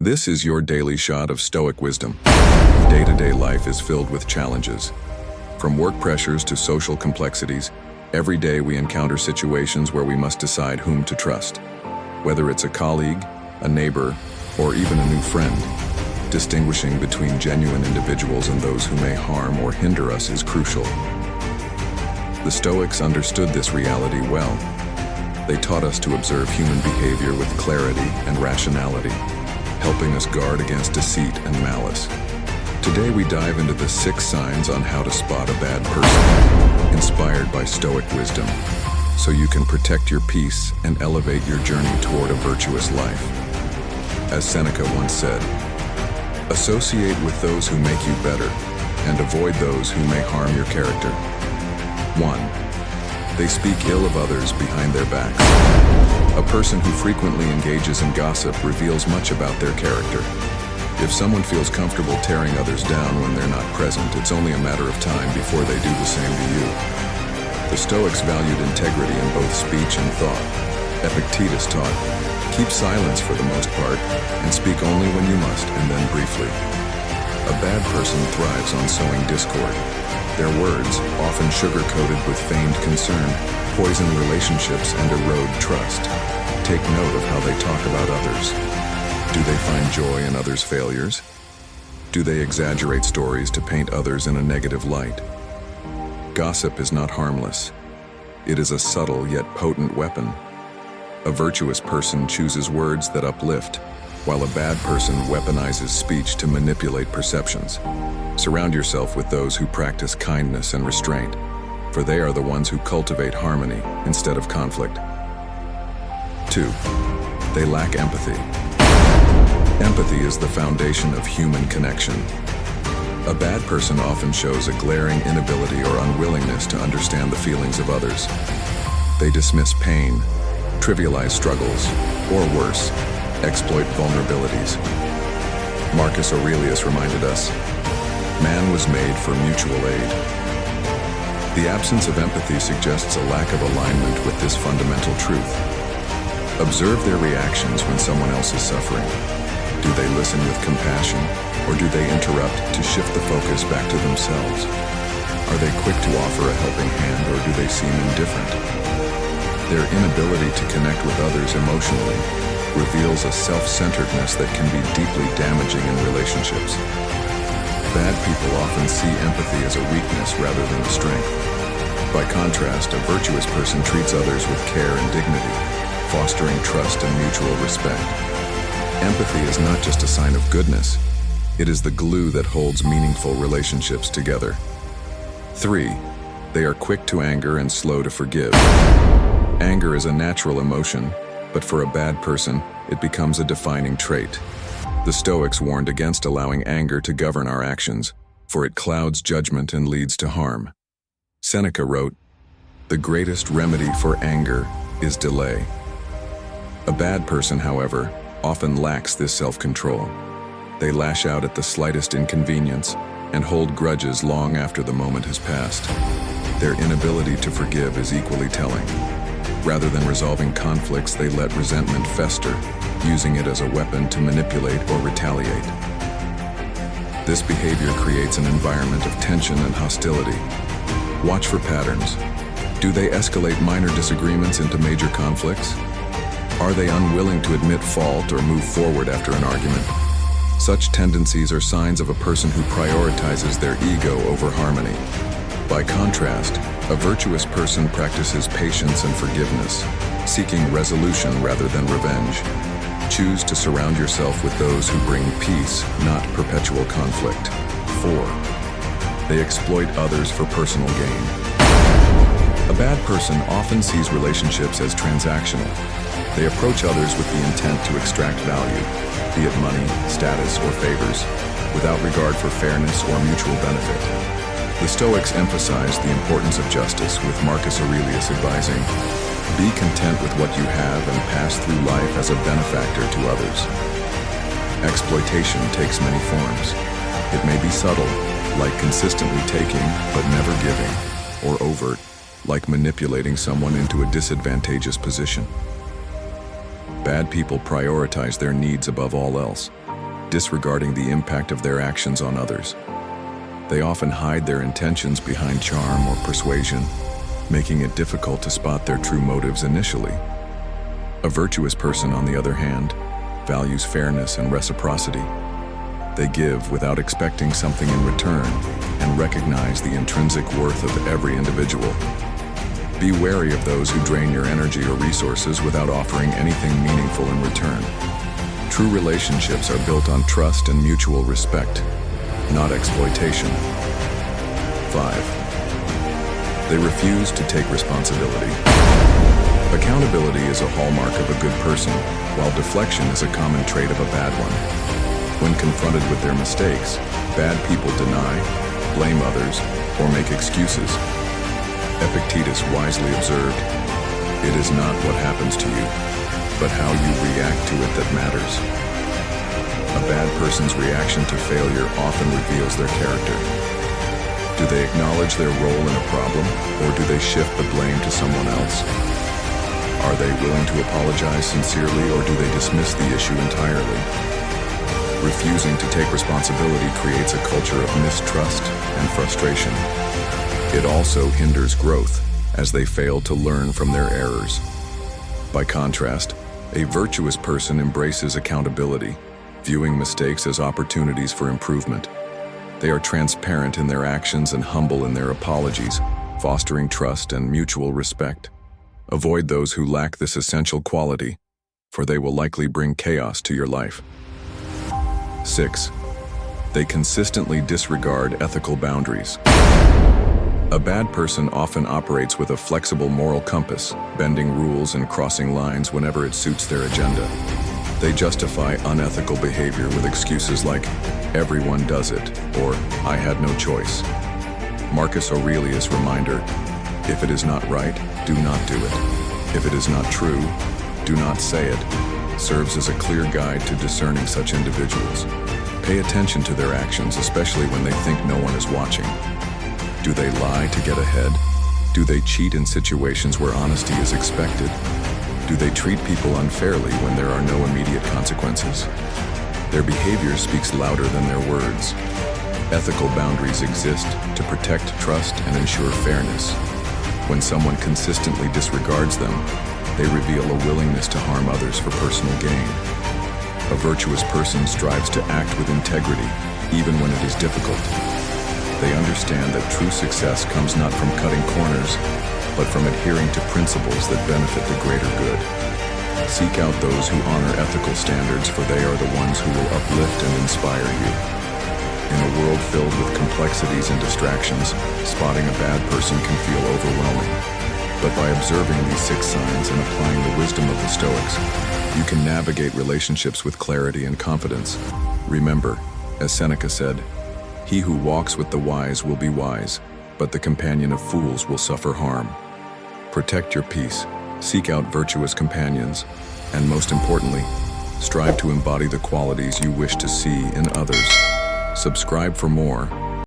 This is your daily shot of Stoic wisdom. Day-to-day life is filled with challenges. From work pressures to social complexities, every day we encounter situations where we must decide whom to trust. Whether it's a colleague, a neighbor, or even a new friend, distinguishing between genuine individuals and those who may harm or hinder us is crucial. The Stoics understood this reality well. They taught us to observe human behavior with clarity and rationality, helping us guard against deceit and malice. Today we dive into the 6 signs on how to spot a bad person, inspired by Stoic wisdom, so you can protect your peace and elevate your journey toward a virtuous life. As Seneca once said, "Associate with those who make you better, and avoid those who may harm your character." 1. They speak ill of others behind their backs. A person who frequently engages in gossip reveals much about their character. If someone feels comfortable tearing others down when they're not present, it's only a matter of time before they do the same to you. The Stoics valued integrity in both speech and thought. Epictetus taught, "Keep silence for the most part, and speak only when you must, and then briefly." A bad person thrives on sowing discord. Their words, often sugar-coated with feigned concern, poison relationships and erode trust. Take note of how they talk about others. Do they find joy in others' failures? Do they exaggerate stories to paint others in a negative light? Gossip is not harmless. It is a subtle yet potent weapon. A virtuous person chooses words that uplift, while a bad person weaponizes speech to manipulate perceptions. Surround yourself with those who practice kindness and restraint, for they are the ones who cultivate harmony instead of conflict. 2. They lack empathy. Empathy is the foundation of human connection. A bad person often shows a glaring inability or unwillingness to understand the feelings of others. They dismiss pain, trivialize struggles, or worse, exploit vulnerabilities. Marcus Aurelius reminded us, "Man was made for mutual aid." The absence of empathy suggests a lack of alignment with this fundamental truth. Observe their reactions when someone else is suffering. Do they listen with compassion, or do they interrupt to shift the focus back to themselves? Are they quick to offer a helping hand, or do they seem indifferent? Their inability to connect with others emotionally reveals a self-centeredness that can be deeply damaging in relationships. Bad people often see empathy as a weakness rather than a strength. By contrast, a virtuous person treats others with care and dignity, fostering trust and mutual respect. Empathy is not just a sign of goodness, it is the glue that holds meaningful relationships together. 3. They are quick to anger and slow to forgive. Anger is a natural emotion, but for a bad person, it becomes a defining trait. The Stoics warned against allowing anger to govern our actions, for it clouds judgment and leads to harm. Seneca wrote, "The greatest remedy for anger is delay." A bad person, however, often lacks this self-control. They lash out at the slightest inconvenience and hold grudges long after the moment has passed. Their inability to forgive is equally telling. Rather than resolving conflicts, they let resentment fester, using it as a weapon to manipulate or retaliate. This behavior creates an environment of tension and hostility. Watch for patterns. Do they escalate minor disagreements into major conflicts? Are they unwilling to admit fault or move forward after an argument? Such tendencies are signs of a person who prioritizes their ego over harmony. By contrast, a virtuous person practices patience and forgiveness, seeking resolution rather than revenge. Choose to surround yourself with those who bring peace, not perpetual conflict. 4. They exploit others for personal gain. A bad person often sees relationships as transactional. They approach others with the intent to extract value, be it money, status, or favors, without regard for fairness or mutual benefit. The Stoics emphasized the importance of justice, with Marcus Aurelius advising, "Be content with what you have and pass through life as a benefactor to others." Exploitation takes many forms. It may be subtle, like consistently taking but never giving, or overt, like manipulating someone into a disadvantageous position. Bad people prioritize their needs above all else, disregarding the impact of their actions on others. They often hide their intentions behind charm or persuasion, making it difficult to spot their true motives initially. A virtuous person, on the other hand, values fairness and reciprocity. They give without expecting something in return and recognize the intrinsic worth of every individual. Be wary of those who drain your energy or resources without offering anything meaningful in return. True relationships are built on trust and mutual respect, not exploitation. 5. They refuse to take responsibility. Accountability is a hallmark of a good person, while deflection is a common trait of a bad one. When confronted with their mistakes, bad people deny, blame others, or make excuses. Epictetus wisely observed, "It is not what happens to you, but how you react to it that matters." A bad person's reaction to failure often reveals their character. Do they acknowledge their role in a problem, or do they shift the blame to someone else? Are they willing to apologize sincerely, or do they dismiss the issue entirely? Refusing to take responsibility creates a culture of mistrust and frustration. It also hinders growth, as they fail to learn from their errors. By contrast, a virtuous person embraces accountability, viewing mistakes as opportunities for improvement. They are transparent in their actions and humble in their apologies, fostering trust and mutual respect. Avoid those who lack this essential quality, for they will likely bring chaos to your life. 6. They consistently disregard ethical boundaries. A bad person often operates with a flexible moral compass, bending rules and crossing lines whenever it suits their agenda. They justify unethical behavior with excuses like, "Everyone does it," or "I had no choice." Marcus Aurelius' reminder, "If it is not right, do not do it. If it is not true, do not say it," serves as a clear guide to discerning such individuals. Pay attention to their actions, especially when they think no one is watching. Do they lie to get ahead? Do they cheat in situations where honesty is expected? Do they treat people unfairly when there are no immediate consequences? Their behavior speaks louder than their words. Ethical boundaries exist to protect trust and ensure fairness. When someone consistently disregards them, they reveal a willingness to harm others for personal gain. A virtuous person strives to act with integrity, even when it is difficult. They understand that true success comes not from cutting corners, but from adhering to principles that benefit the greater good. Seek out those who honor ethical standards, for they are the ones who will uplift and inspire you. In a world filled with complexities and distractions, spotting a bad person can feel overwhelming. But by observing these 6 signs and applying the wisdom of the Stoics, you can navigate relationships with clarity and confidence. Remember, as Seneca said, "He who walks with the wise will be wise, but the companion of fools will suffer harm." Protect your peace, seek out virtuous companions, and most importantly, strive to embody the qualities you wish to see in others. Subscribe for more.